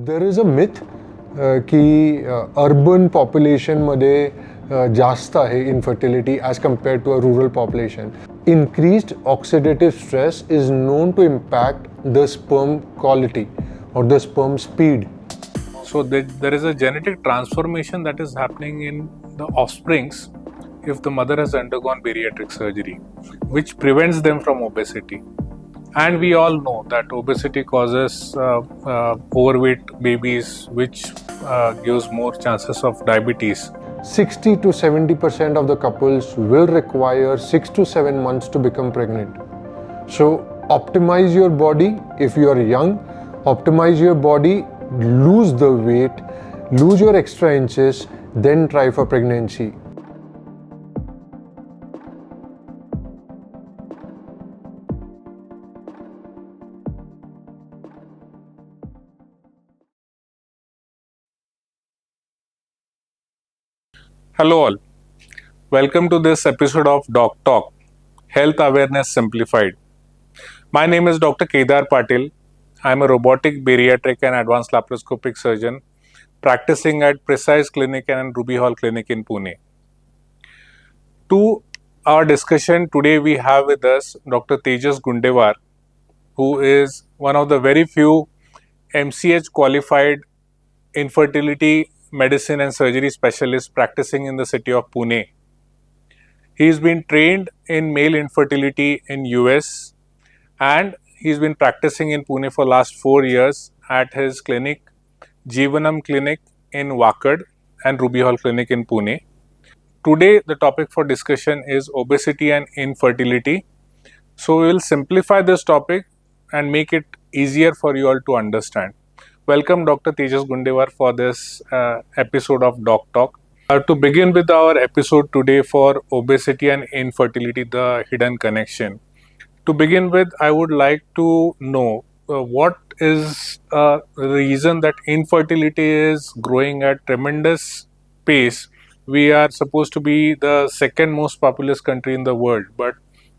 There is a myth की urban population मध्ये जास्त आहे infertility as compared to a rural population. Increased oxidative stress is known to impact the sperm quality or the sperm speed. So there is a genetic transformation that is happening in the offsprings if the mother has undergone bariatric surgery, which prevents them from obesity. And we all know that obesity causes overweight babies, which gives more chances of diabetes. 60 to 70% of the couples will require 6 to 7 months to become pregnant. So optimize your body if you are young, optimize your body, lose the weight, lose your extra inches, then try for pregnancy. Hello all, welcome to this episode of Doc Talk, Health Awareness Simplified. My name is Dr. Kedar Patil. I am a robotic, bariatric and advanced laparoscopic surgeon practicing at Presize Clinic and Ruby Hall Clinic in Pune. To our discussion today, we have with us Dr. Tejas Gundewar, who is one of the very few MCH qualified infertility medicine and surgery specialists practicing in the city of Pune. He's been trained in male infertility in US and he's been practicing in Pune for last 4 years at his clinic, Jeevanam Clinic in Wakad and Ruby Hall Clinic in Pune. Today, the topic for discussion is obesity and infertility. So we will simplify this topic and make it easier for you all to understand. Welcome Dr. Tejas Gundewar for this episode of Doc Talk. To begin with our episode today for obesity and infertility, the hidden connection. To begin with, I would like to know what is the reason that infertility is growing at tremendous pace. We are supposed to be the second most populous country in the world, but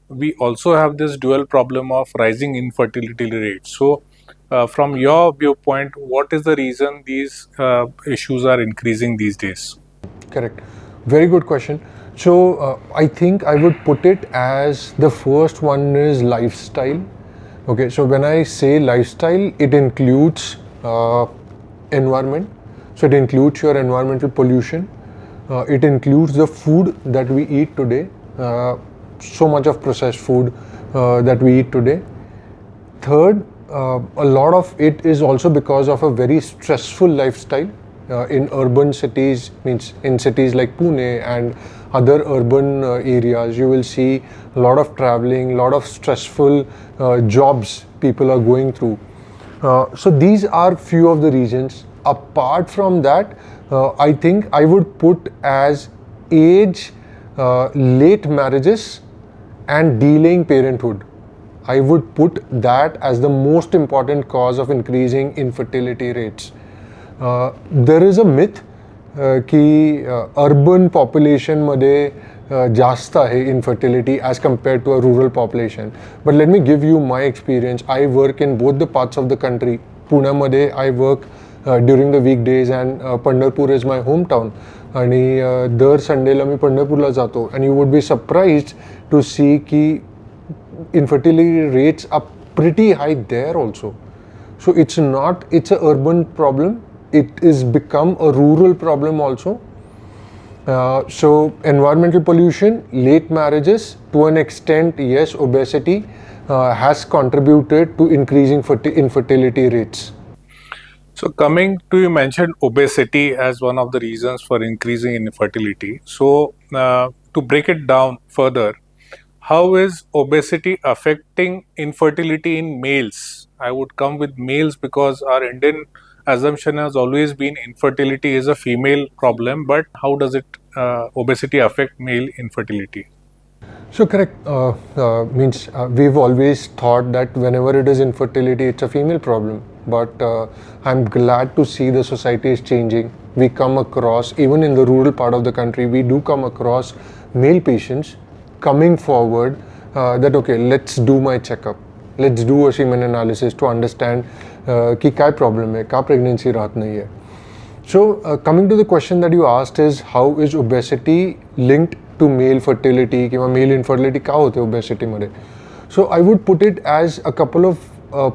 we also have this dual problem of rising infertility rates. So, from your viewpoint, what is the reason these issues are increasing these days? Correct. Very good question. So I think I would put it as the first one is lifestyle. Okay, so when I say lifestyle, it includes environment. So it includes your environmental pollution. It includes the food that we eat today. So much of processed food that we eat today. Third, a lot of it is also because of a very stressful lifestyle in urban cities, means in cities like Pune and other urban areas. You will see a lot of traveling, a lot of stressful jobs people are going through. So these are few of the reasons. Apart from that, I think I would put as age, late marriages and delaying parenthood. I would put that as the most important cause of increasing infertility rates. There is a myth की urban population मध्ये जास्त आहे infertility as compared to a rural population. But let me give you my experience. I work in both the parts of the country. पुण्यामध्ये I work during the weekdays and Pandharpur is my hometown. आणि दर संडेला मी पंढरपूरला जातो. And you would be surprised to see की infertility rates are pretty high there also. So it's a urban problem. It is become a rural problem also. So environmental pollution, late marriages, to an extent, yes, obesity has contributed to increasing infertility rates. So coming to, you mentioned obesity as one of the reasons for increasing infertility. So to break it down further, how is obesity affecting infertility in males? I would come with males because our Indian assumption has always been infertility is a female problem, but how does obesity affect male infertility? So correct, means we've always thought that whenever it is infertility, it's a female problem. But I'm glad to see the society is changing. We come across, even in the rural part of the country, we do come across male patients coming forward that okay, let's do my checkup. Let's do a semen analysis to understand कि क्या problem है, क्या pregnancy राहत नहीं है. So, coming to the question that you asked is how is obesity linked to male fertility कि male infertility क्या होते हैं obesity में? So, I would put it as a couple of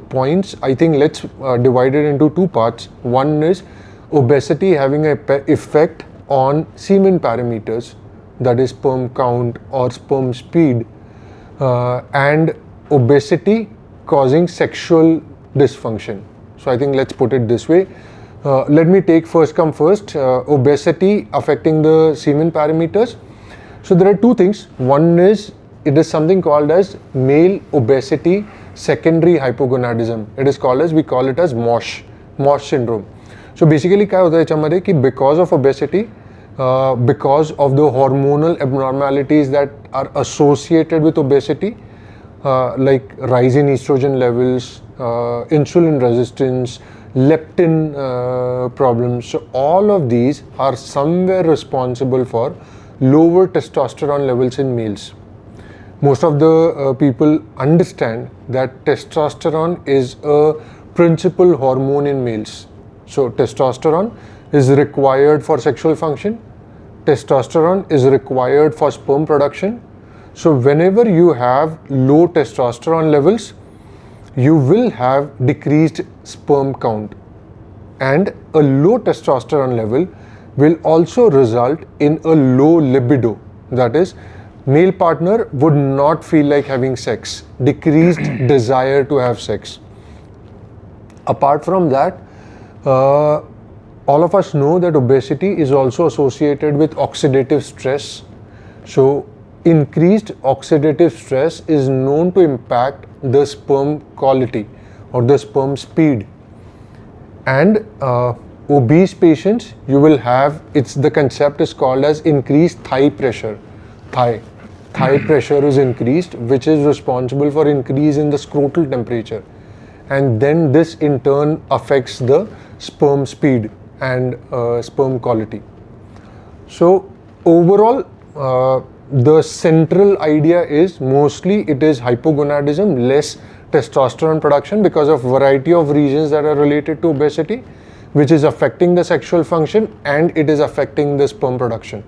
points. I think let's divide it into two parts. One is obesity having an effect on semen parameters, that is sperm count or sperm speed, and obesity causing sexual dysfunction. So, I think let's put it this way. Let me take first come first, obesity affecting the semen parameters. So there are two things. One is, it is something called as male obesity secondary hypogonadism. It is called as, we call it as MOSH syndrome. So basically क्या होता है याच्यामध्ये कि because of obesity, because of the hormonal abnormalities that are associated with obesity, like rise in estrogen levels, insulin resistance, leptin problems. So all of these are somewhere responsible for lower testosterone levels in males. Most of the people understand that testosterone is a principal hormone in males. So testosterone is required for sexual function. Testosterone is required for sperm production. So whenever you have low testosterone levels, you will have decreased sperm count, and a low testosterone level will also result in a low libido. That is, male partner would not feel like having sex, decreased desire to have sex. Apart from that, all of us know that obesity is also associated with oxidative stress. So increased oxidative stress is known to impact the sperm quality or the sperm speed. And obese patients, you will have, the concept is called as increased thigh pressure. Thigh pressure is increased, which is responsible for increase in the scrotal temperature. And then this in turn affects the sperm speed and sperm quality. So overall, the central idea is mostly it is hypogonadism, less testosterone production because of variety of reasons that are related to obesity, which is affecting the sexual function and it is affecting the sperm production.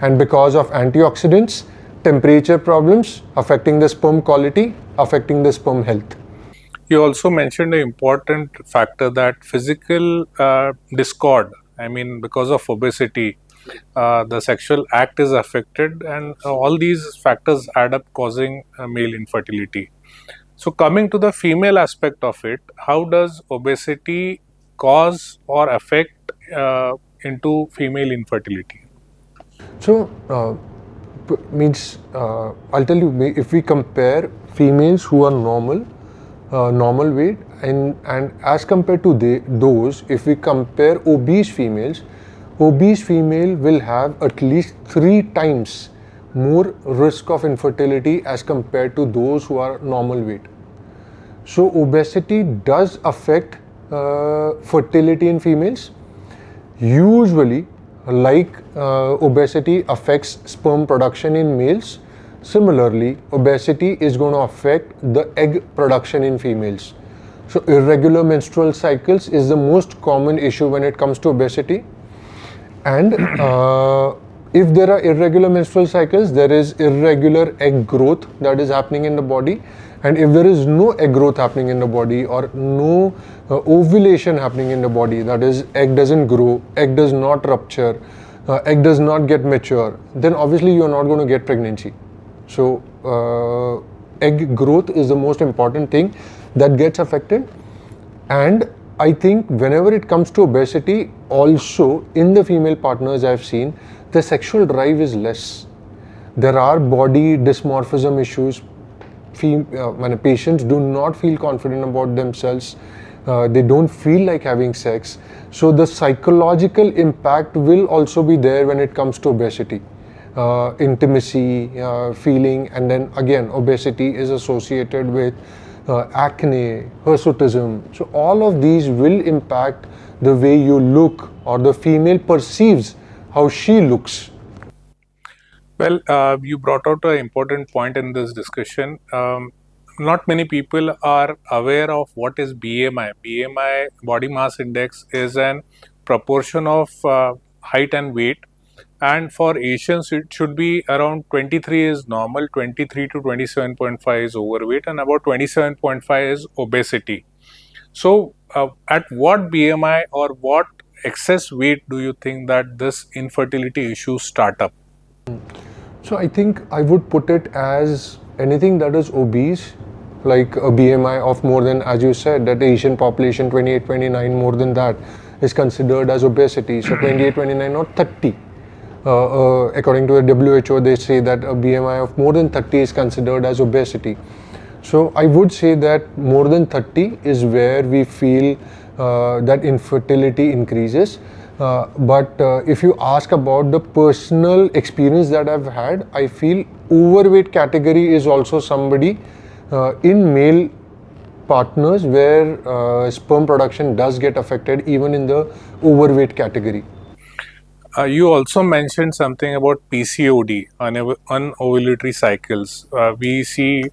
And because of antioxidants, temperature problems affecting the sperm quality, affecting the sperm health. You also mentioned an important factor, that physical discord. I mean, because of obesity, the sexual act is affected, and all these factors add up causing male infertility. So coming to the female aspect of it, how does obesity cause or affect into female infertility? So I'll tell you, if we compare females who are normal weight and as compared to those, if we compare obese female will have at least 3 times more risk of infertility as compared to those who are normal weight. So obesity does affect fertility in females. Usually, like obesity affects sperm production in males, similarly, obesity is going to affect the egg production in females. So irregular menstrual cycles is the most common issue when it comes to obesity. And if there are irregular menstrual cycles, there is irregular egg growth that is happening in the body. And if there is no egg growth happening in the body or no ovulation happening in the body, that is, egg doesn't grow, egg does not rupture, egg does not get mature, then obviously you are not going to get pregnancy. So egg growth is the most important thing that gets affected. And I think whenever it comes to obesity, also in the female partners I've seen, the sexual drive is less. There are body dysmorphism issues. Patients do not feel confident about themselves. They don't feel like having sex. So the psychological impact will also be there when it comes to obesity. Intimacy, feeling, and then again, obesity is associated with acne, hirsutism. So all of these will impact the way you look or the female perceives how she looks. Well, you brought out an important point in this discussion. not many people are aware of what is BMI. BMI, body mass index, is an proportion of height and weight. And for Asians, it should be around 23 is normal, 23 to 27.5 is overweight, and about 27.5 is obesity. So, at what BMI or what excess weight do you think that this infertility issues start up? So I think I would put it as anything that is obese, like a BMI of more than, as you said, that the Asian population 28, 29, more than that is considered as obesity. So 28, 29 or 30. According to the WHO, they say that a BMI of more than 30 is considered as obesity. So I would say that more than 30 is where we feel that infertility increases. But if you ask about the personal experience that I've had, I feel overweight category is also somebody in male partners where sperm production does get affected even in the overweight category. You also mentioned something about PCOD, unovulatory cycles. We see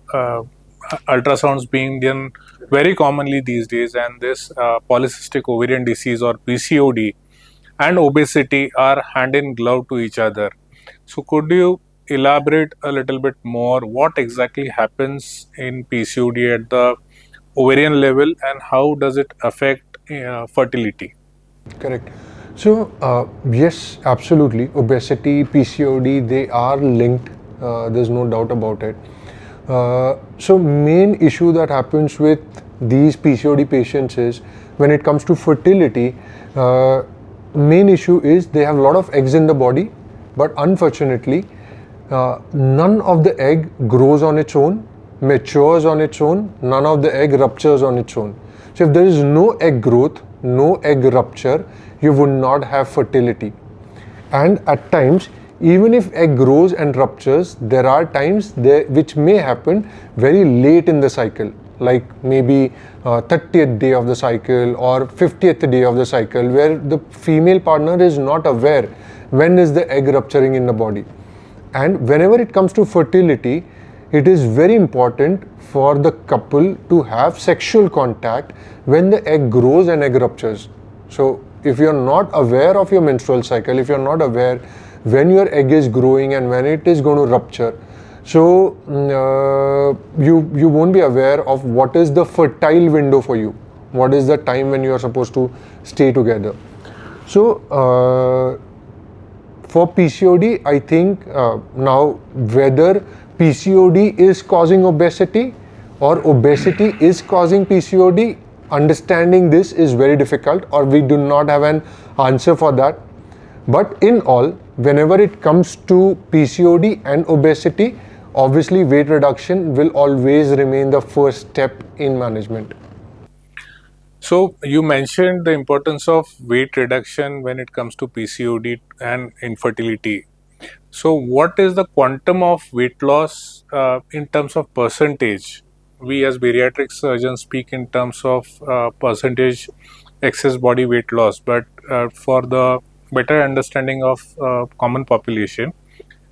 ultrasounds being done very commonly these days, and this polycystic ovarian disease or PCOD and obesity are hand in glove to each other. So, could you elaborate a little bit more what exactly happens in PCOD at the ovarian level and how does it affect fertility? Correct. So, yes, absolutely. Obesity, PCOD, they are linked. There's no doubt about it. So, main issue that happens with these PCOD patients is when it comes to fertility, main issue is they have a lot of eggs in the body, but unfortunately, none of the egg grows on its own, matures on its own, none of the egg ruptures on its own. So if there is no egg growth, no egg rupture, you would not have fertility. And at times, even if egg grows and ruptures, there are times which may happen very late in the cycle, like maybe 30th day of the cycle or 50th day of the cycle, where the female partner is not aware when is the egg rupturing in the body. And whenever it comes to fertility, it is very important for the couple to have sexual contact when the egg grows and egg ruptures. So if you're not aware of your menstrual cycle, if you're not aware when your egg is growing and when it is going to rupture, so you won't be aware of what is the fertile window for you, what is the time when you are supposed to stay together. So for PCOD, I think now whether PCOD is causing obesity or obesity is causing PCOD, understanding this is very difficult, or we do not have an answer for that. But in all, whenever it comes to PCOD and obesity, obviously weight reduction will always remain the first step in management. So, you mentioned the importance of weight reduction when it comes to PCOD and infertility. So, what is the quantum of weight loss in terms of percentage? We as bariatric surgeons speak in terms of percentage excess body weight loss, but for the better understanding of common population,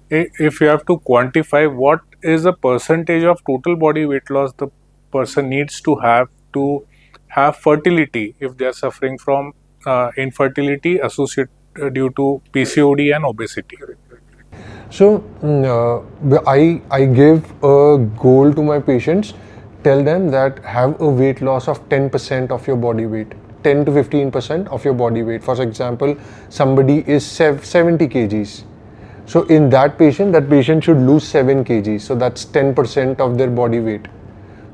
if you have to quantify what is the percentage of total body weight loss the person needs to have fertility if they are suffering from infertility associated due to PCOD and obesity. So I give a goal to my patients, tell them that have a weight loss of 10% of your body weight, 10 to 15% of your body weight. For example, somebody is 70 kgs. So in that patient should lose 7 kgs. So that's 10% of their body weight.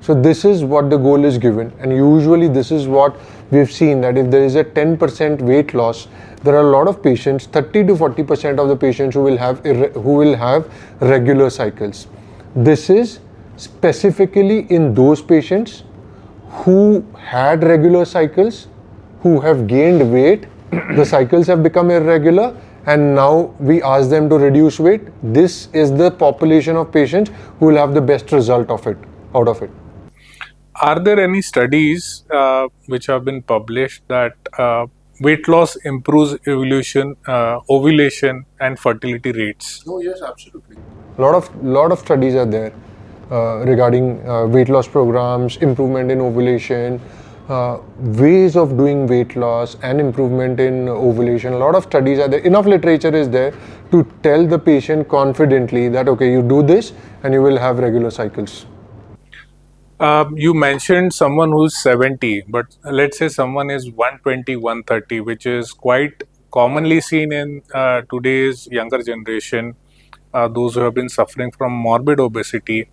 So this is what the goal is given, and usually this is what we've seen, that if there is a 10% weight loss, there are a lot of patients, 30 to 40% of the patients who will have regular cycles. This is specifically in those patients who had regular cycles, who have gained weight, the cycles have become irregular, and now we ask them to reduce weight. This is the population of patients who will have the best result out of it. Are there any studies which have been published that weight loss improves ovulation and fertility rates? Oh yes, absolutely. Lot of studies are there. regarding weight loss programs, improvement in ovulation, ways of doing weight loss and improvement in ovulation. A lot of studies are there. Enough literature is there to tell the patient confidently that okay, you do this and you will have regular cycles. You mentioned someone who's 70, but let's say someone is 120, 130, which is quite commonly seen in today's younger generation, those who have been suffering from morbid obesity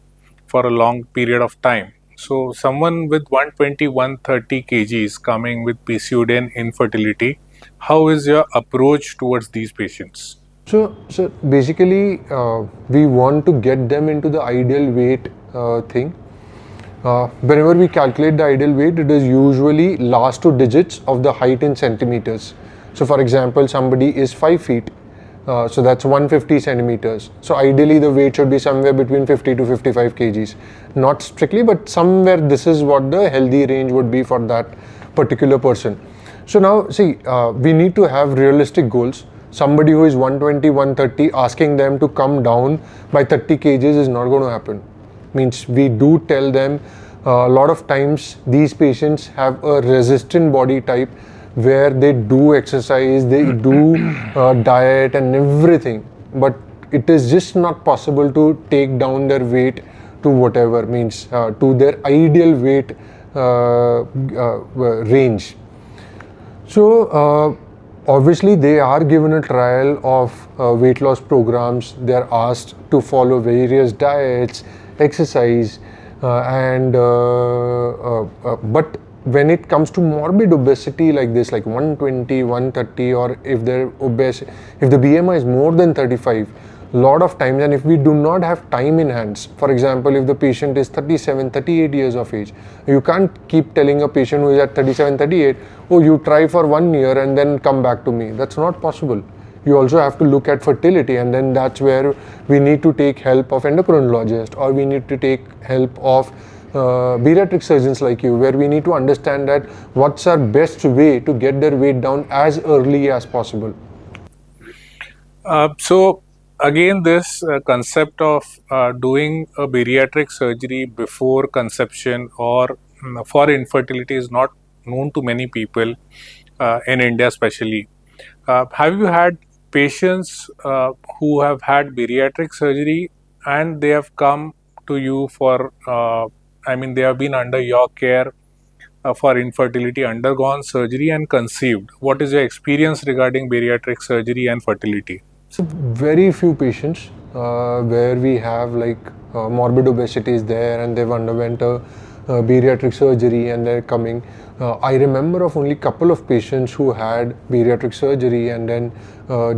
for a long period of time. So, someone with 120, 130 kgs coming with PCOD and infertility, how is your approach towards these patients? So basically, we want to get them into the ideal weight thing. Whenever we calculate the ideal weight, it is usually last two digits of the height in centimeters. So, for example, somebody is 5 feet, so that's 150 centimeters. So, ideally, the weight should be somewhere between 50 to 55 kgs. Not strictly, but somewhere this is what the healthy range would be for that particular person. So, now see, we need to have realistic goals. Somebody who is 120, 130, asking them to come down by 30 kgs is not going to happen. Means we do tell them a lot of times these patients have a resistant body type where they do exercise, they do diet and everything, but it is just not possible to take down their weight to whatever, means to their ideal weight range. So obviously they are given a trial of weight loss programs. They are asked to follow various diets, exercise, but when it comes to morbid obesity like this, like 120, 130, or if they're obese, if the BMI is more than 35, lot of times, and if we do not have time in hands, for example, if the patient is 37, 38 years of age, you can't keep telling a patient who is at 37, 38, oh, you try for 1 year and then come back to me. That's not possible. You also have to look at fertility, and then that's where we need to take help of endocrinologist, or we need to take help of bariatric surgeons like you, where we need to understand that what's our best way to get their weight down as early as possible. So again, this concept of doing a bariatric surgery before conception or for infertility is not known to many people in India, especially. Have you had patients who have had bariatric surgery and they have come to you for, I mean, they have been under your care for infertility, undergone surgery and conceived? What is your experience regarding bariatric surgery and fertility? So very few patients where we have like morbid obesity is there and they've underwent a bariatric surgery and they're coming. I remember of only couple of patients who had bariatric surgery and then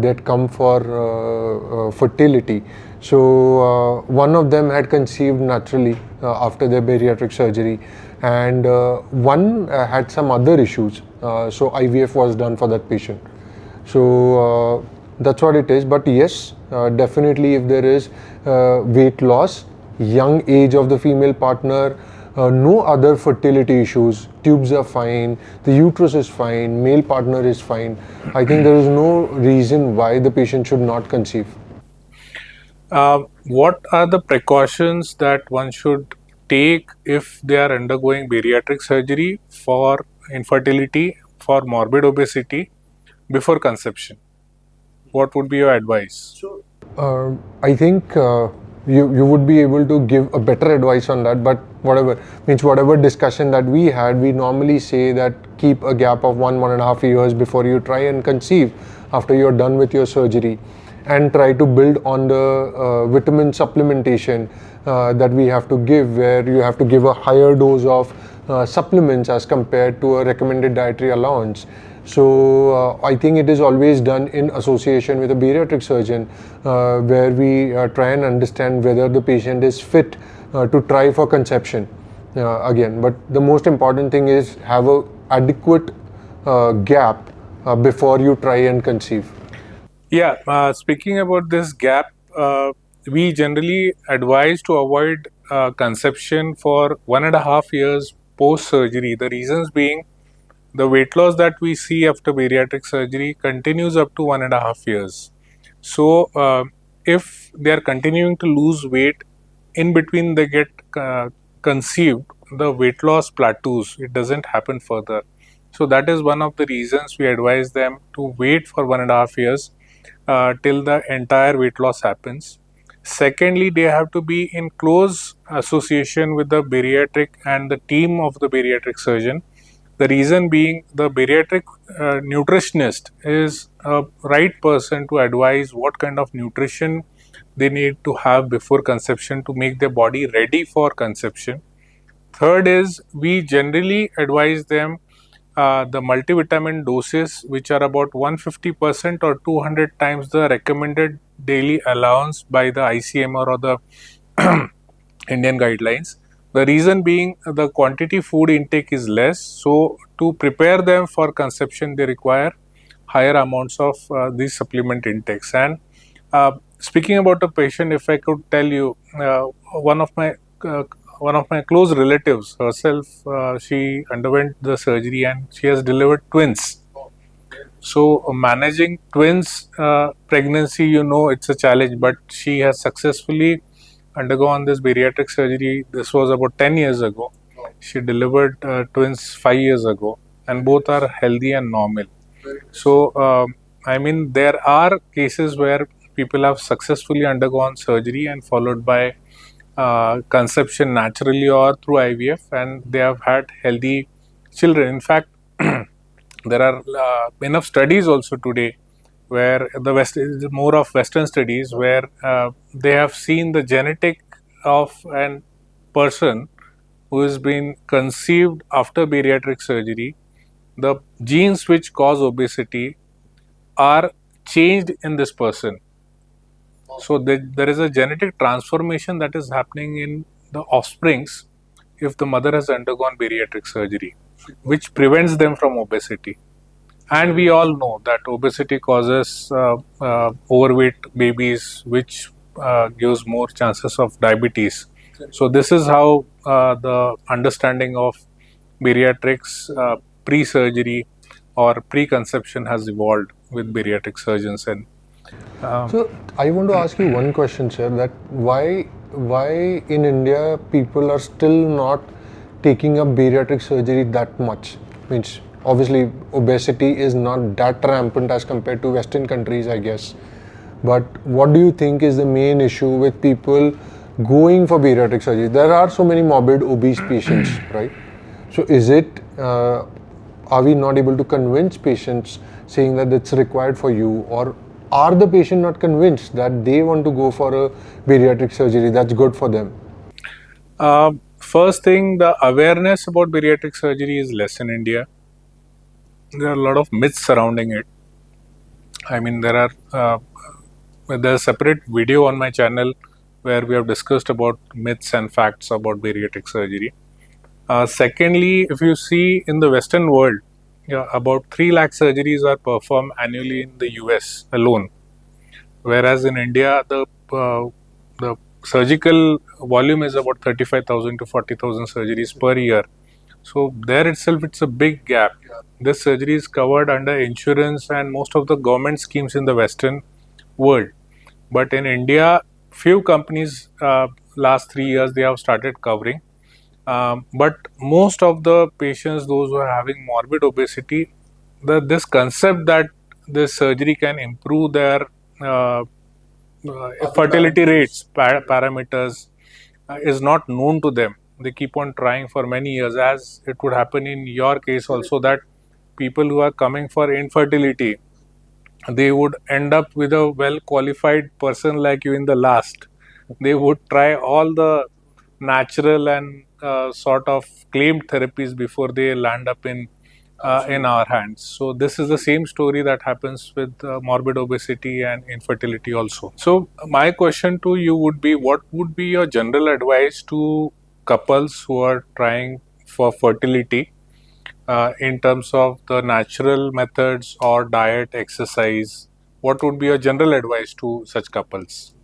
they'd come for fertility. So one of them had conceived naturally after their bariatric surgery, and one had some other issues. So IVF was done for that patient. So that's what it is. But yes, definitely if there is weight loss, young age of the female partner, no other fertility issues, tubes are fine, the uterus is fine, male partner is fine, I think there is no reason why the patient should not conceive. What are the precautions that one should take if they are undergoing bariatric surgery for infertility, for morbid obesity before conception? What would be your advice? I think you would be able to give a better advice on that, but whatever discussion that we had, we normally say that keep a gap of 1.5 years before you try and conceive after you're done with your surgery, and try to build on the vitamin supplementation that we have to give, where you have to give a higher dose of supplements as compared to a recommended dietary allowance. So I think it is always done in association with a bariatric surgeon, where we try and understand whether the patient is fit to try for conception again. But the most important thing is have a adequate gap before you try and conceive. Yeah, speaking about this gap, we generally advise to avoid conception for 1.5 years post surgery. The reasons being the weight loss that we see after bariatric surgery continues up to 1.5 years. So, if they are continuing to lose weight in between they get conceived, the weight loss plateaus. It doesn't happen further. So that is one of the reasons we advise them to wait for 1.5 years till the entire weight loss happens. Secondly, they have to be in close association with the bariatric and the team of the bariatric surgeon. The reason being, the bariatric nutritionist is a right person to advise what kind of nutrition they need to have before conception to make their body ready for conception. Third is, we generally advise them the multivitamin doses, which are about 150% or 200 times the recommended daily allowance by the ICMR or the Indian guidelines. The reason being, the quantity food intake is less, so to prepare them for conception, they require higher amounts of these supplement intakes. And speaking about a patient, if I could tell you, one of my uh, one of my close relatives herself, she underwent the surgery and she has delivered twins. So managing twins pregnancy, it's a challenge, but she has successfully undergone this bariatric surgery. This was about 10 years ago. She delivered twins 5 years ago, and both are healthy and normal. So, I mean, there are cases where people have successfully undergone surgery and followed by conception naturally or through IVF, and they have had healthy children. In fact, there are enough studies also today where the West is more of Western studies where they have seen the genetic of an person who has been conceived after bariatric surgery. The genes which cause obesity are changed in this person. So there is a genetic transformation that is happening in the offsprings if the mother has undergone bariatric surgery, which prevents them from obesity. And we all know that obesity causes overweight babies, which gives more chances of diabetes. So this is how the understanding of bariatrics pre-surgery or pre-conception has evolved with bariatric surgeons. And So I want to ask you one question, sir. That why in India people are still not taking up bariatric surgery that much? Means obviously obesity is not that rampant as compared to Western countries, I guess. But what do you think is the main issue with people going for bariatric surgery? There are so many morbid obese patients, right? So is it are we not able to convince patients saying that it's required for you, or are the patient not convinced that they want to go for a bariatric surgery that's good for them? first thing, the awareness about bariatric surgery is less in India. There are a lot of myths surrounding it. I mean, there's a separate video on my channel where we have discussed about myths and facts about bariatric surgery. Secondly, if you see in the Western world, yeah, about 3 lakh surgeries are performed annually in the US alone, whereas in India the surgical volume is about 35,000 to 40,000 surgeries per year. So there itself, it's a big gap. This surgery is covered under insurance and most of the government schemes in the Western world. But in India, few companies last 3 years they have started covering. But most of the patients, those who are having morbid obesity, this concept that this surgery can improve their fertility rates, parameters, is not known to them. They keep on trying for many years, as it would happen in your case also, that people who are coming for infertility, they would end up with a well qualified person like you in the last. They would try all the natural and sort of claimed therapies before they land up in our hands. So this is the same story that happens with morbid obesity and infertility also. So my question to you would be, what would be your general advice to couples who are trying for fertility in terms of the natural methods or diet, exercise? What would be your general advice to such couples?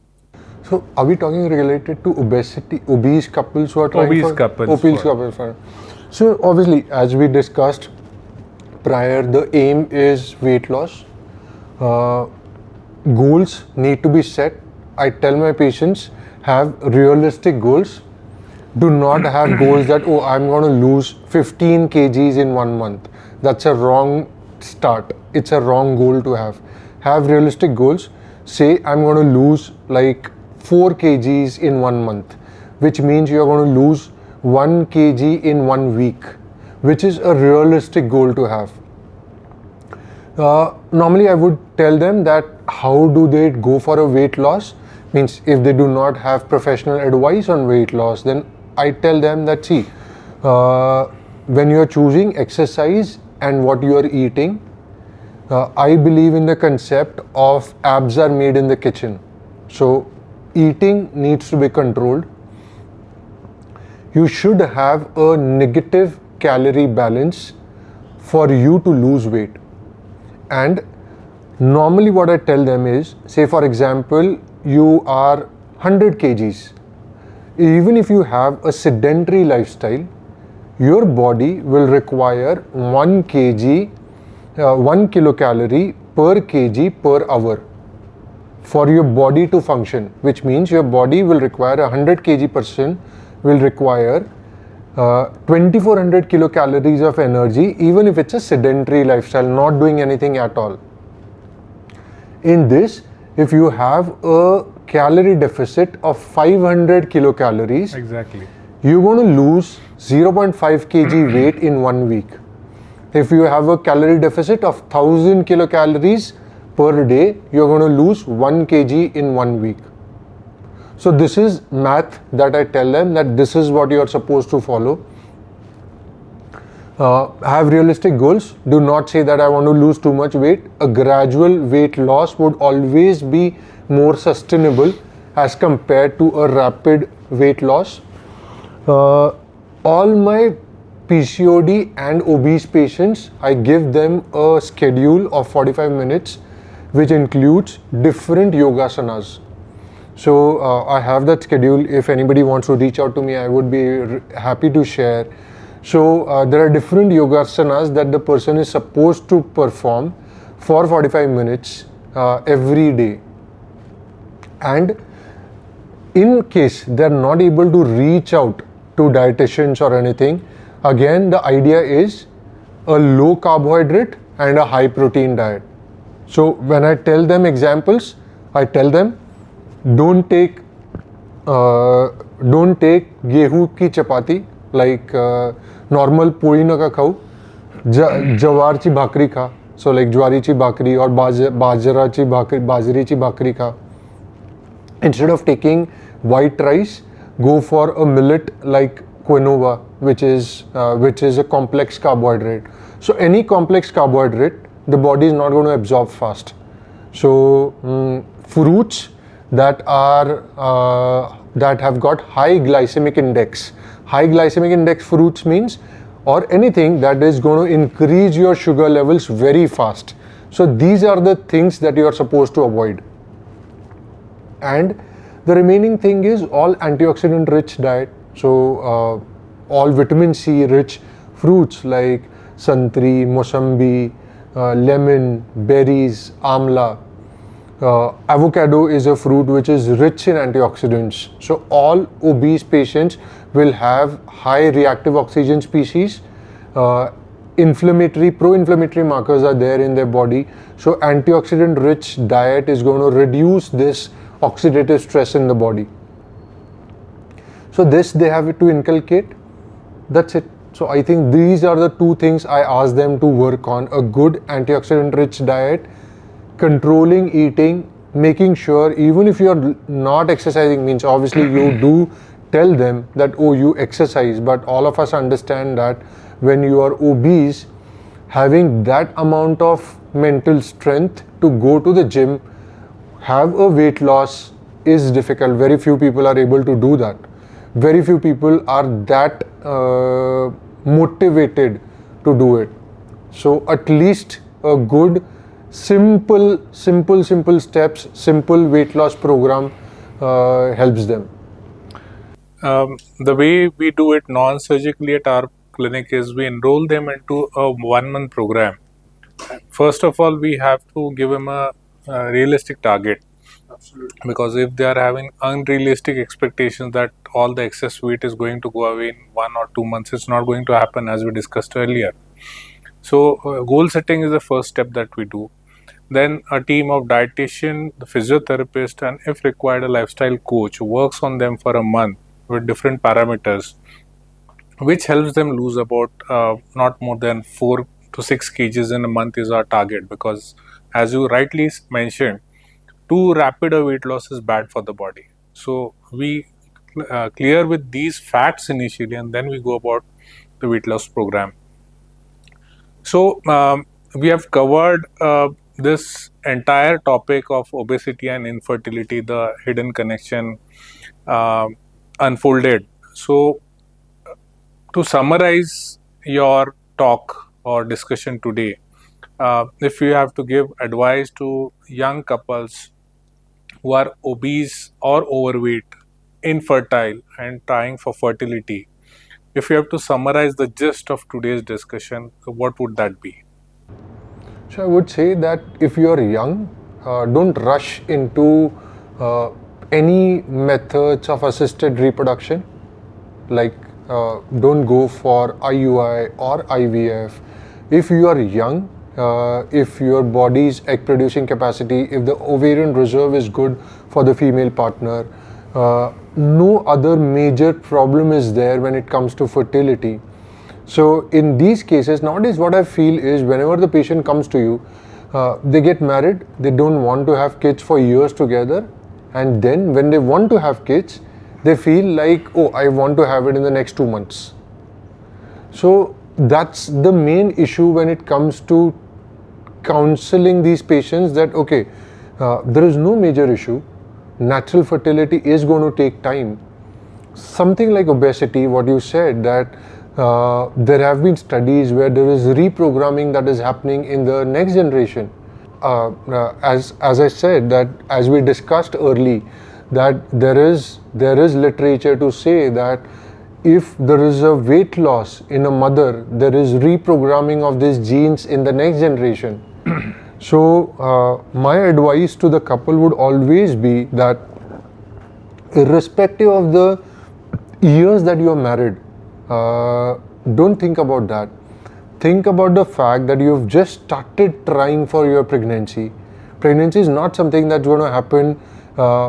So are we talking related to obese couples who are trying Obese for couples obese for- couples? So obviously, as we discussed prior, the aim is weight loss. Uh, Goals need to be set. I tell my patients have realistic goals. Do not have goals that, oh, I'm going to lose 15 kgs in 1 month. That's a wrong start. It's a wrong goal to have. Have realistic goals. Say, I'm going to lose like 4 kgs in 1 month, which means you're going to lose 1 kg in 1 week, which is a realistic goal to have. Normally I would tell them that how do they go for a weight loss. Means if they do not have professional advice on weight loss, then I tell them that, see, when you are choosing exercise and what you are eating, I believe in the concept of abs are made in the kitchen. So eating needs to be controlled. You should have a negative calorie balance for you to lose weight. And normally what I tell them is, say for example, you are 100 kgs. Even if you have a sedentary lifestyle, your body will require 1 kg, 1 kilocalorie per kg per hour for your body to function, which means your body will require 100 kg person will require 2400 kilocalories of energy, even if it's a sedentary lifestyle, not doing anything at all. In this, if you have a calorie deficit of 500 kilocalories, Exactly. you're going to lose 0.5 kg weight in 1 week. If you have a calorie deficit of 1000 kilocalories per day, you're going to lose 1 kg in 1 week. So this is math that I tell them that this is what you are supposed to follow. Have realistic goals. Do not say that I want to lose too much weight. A gradual weight loss would always be more sustainable as compared to a rapid weight loss. All my PCOD and obese patients, I give them a schedule of 45 minutes which includes different yogasanas. So I have that schedule. If anybody wants to reach out to me, I would be happy to share. So there are different yogasanas that the person is supposed to perform for 45 minutes every day. And in case they're not able to reach out to dietitians or anything, again the idea is a low carbohydrate and a high protein diet. So when I tell them examples, I tell them don't take गेहूं की चपाती, like normal पोळी नका खाऊ, जवारची भाकरी खा. So like ज्वारीची भाकरी or बाजरीची भाकरी खा. Instead of taking white rice, go for a millet like quinoa, which is a complex carbohydrate. So any complex carbohydrate, the body is not going to absorb fast. So fruits that have got high glycemic index. High glycemic index fruits means, or anything that is going to increase your sugar levels very fast. So these are the things that you are supposed to avoid. And the remaining thing is all antioxidant rich diet. So all vitamin C rich fruits like santri, mosambi, lemon, berries, amla. Avocado is a fruit which is rich in antioxidants. So all obese patients will have high reactive oxygen species. Pro-inflammatory markers are there in their body. So antioxidant rich diet is going to reduce this oxidative stress in the body. So this they have to inculcate. That's it. So I think these are the two things I ask them to work on: a good antioxidant rich diet, controlling eating, making sure even if you are not exercising, means obviously you do tell them that, oh, you exercise, but all of us understand that when you are obese, having that amount of mental strength to go to the gym, have a weight loss is difficult. Very few people are able to do that. Very few people are that motivated to do it. So at least a good simple steps, simple weight loss program helps them. The way we do it non-surgically at our clinic is we enroll them into a 1-month program. First of all, we have to give them a realistic target. Because if they are having unrealistic expectations that all the excess weight is going to go away in 1 or 2 months, it's not going to happen, as we discussed earlier. So goal setting is the first step that we do. Then a team of dietitian, the physiotherapist, and if required, a lifestyle coach works on them for a month with different parameters, which helps them lose about not more than 4 to 6 kgs in a month is our target. Because as you rightly mentioned, too rapid a weight loss is bad for the body. So we clear with these facts initially, and then we go about the weight loss program. So we have covered this entire topic of obesity and infertility, the hidden connection unfolded. So to summarize your talk or discussion today, if you have to give advice to young couples who are obese or overweight, infertile, and trying for fertility, if you have to summarize the gist of today's discussion, what would that be? So I would say that if you are young, don't rush into any methods of assisted reproduction. Like don't go for IUI or IVF. If you are young, if your body's egg producing capacity, if the ovarian reserve is good for the female partner, no other major problem is there when it comes to fertility. So in these cases, nowadays what I feel is whenever the patient comes to you, they get married, they don't want to have kids for years together, and then when they want to have kids, they feel like, oh, I want to have it in the next 2 months. So that's the main issue when it comes to counseling these patients, that okay, there is no major issue. Natural fertility is going to take time. Something like obesity, what you said, that there have been studies where there is reprogramming that is happening in the next generation. As I said, that as we discussed early, that there is literature to say that if there is a weight loss in a mother, there is reprogramming of these genes in the next generation. So my advice to the couple would always be that irrespective of the years that you are married, don't think about that. Think about the fact that you've just started trying for your pregnancy. Pregnancy is not something that's going to happen.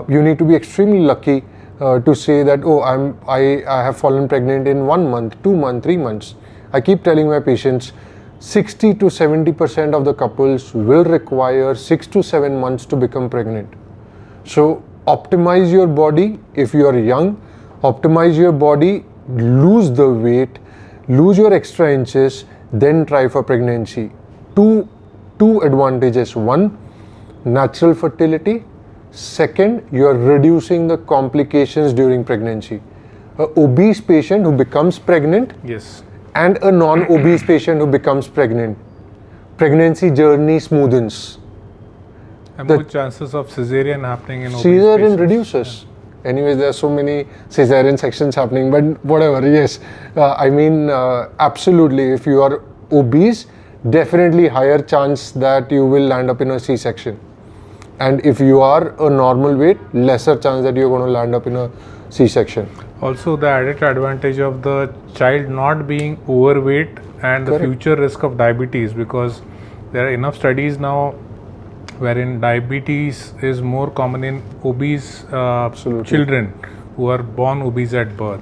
You need to be extremely lucky to say that, oh, I have fallen pregnant in 1 month, 2 months, 3 months. I keep telling my patients, 60 to 70% of the couples will require 6 to 7 months to become pregnant. So optimize your body. If you are young, optimize your body, lose the weight, lose your extra inches, then try for pregnancy. Two advantages. One, natural fertility. Second, you are reducing the complications during pregnancy. An obese patient who becomes pregnant, Yes. and a non-obese patient who becomes pregnant, pregnancy journey smoothens. And more chances of cesarean happening in obese Cesarean patients. reduces. Anyways, there are so many cesarean sections happening, but whatever, yes. Absolutely, if you are obese, definitely higher chance that you will land up in a C-section. And if you are a normal weight, lesser chance that you're going to land up in a C-section. Also, the added advantage of the child not being overweight and the Correct. future risk of diabetes, because there are enough studies now wherein diabetes is more common in obese children who are born obese at birth.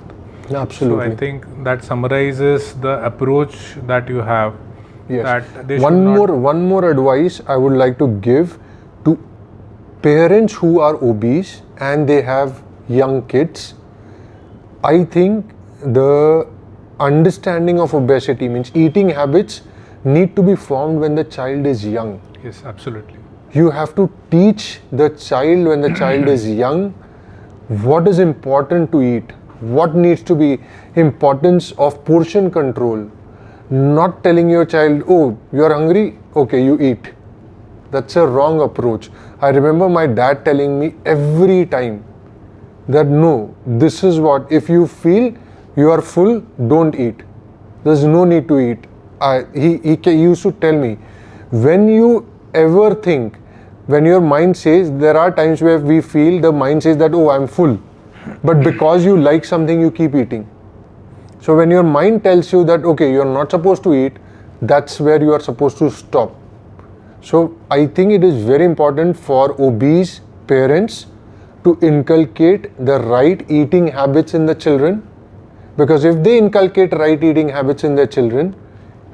Absolutely. So I think that summarizes the approach that you have. Yes. That they One more advice I would like to give to parents who are obese and they have young kids. I think the understanding of obesity means eating habits need to be formed when the child is young. Yes, absolutely. You have to teach the child when the child is young what is important to eat, what needs to be, importance of portion control. Not telling your child, oh, you're hungry, okay, you eat. That's a wrong approach. I remember my dad telling me every time that no, this is what, if you feel you are full, don't eat. There's no need to eat. He used to tell me, when you ever think when your mind says, there are times where we feel the mind says that, oh, I'm full. But because you like something, you keep eating. So when your mind tells you that, okay, you're not supposed to eat, that's where you are supposed to stop. So I think it is very important for obese parents to inculcate the right eating habits in the children, because if they inculcate right eating habits in their children,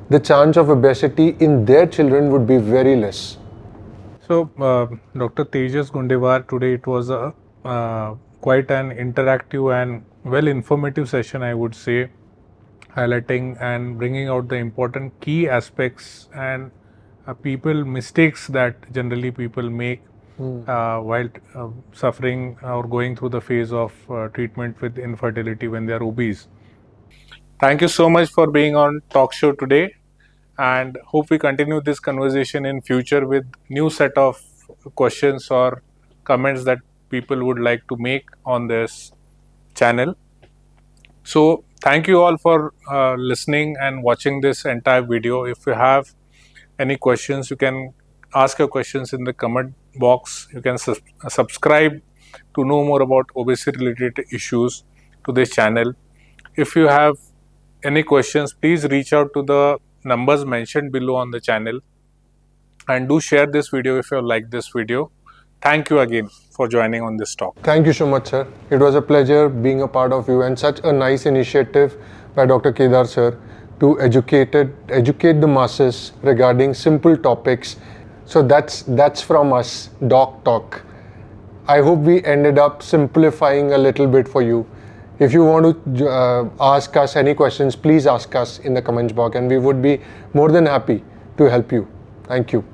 the chance of obesity in their children would be very less. So, Dr. Tejas Gundewar, today it was a quite an interactive and well informative session, I would say, highlighting and bringing out the important key aspects and people mistakes that generally people make while suffering or going through the phase of treatment with infertility when they are obese. Thank you so much for being on Talk Show today, and hope we continue this conversation in future with new set of questions or comments that people would like to make on this channel. So thank you all for listening and watching this entire video. If you have any questions, you can ask your questions in the comment box. You can subscribe to know more about obesity related issues to this channel. If you have any questions, please reach out to the numbers mentioned below on the channel, and do share this video if you like this video. Thank you again for joining on this talk. Thank you so much, sir. It was a pleasure being a part of you, and such a nice initiative by Dr. Kedar, sir, to educate the masses regarding simple topics. So that's from us, Doc Talk. I hope we ended up simplifying a little bit for you. If you want to ask us any questions, please ask us in the comments box, and we would be more than happy to help you. Thank you.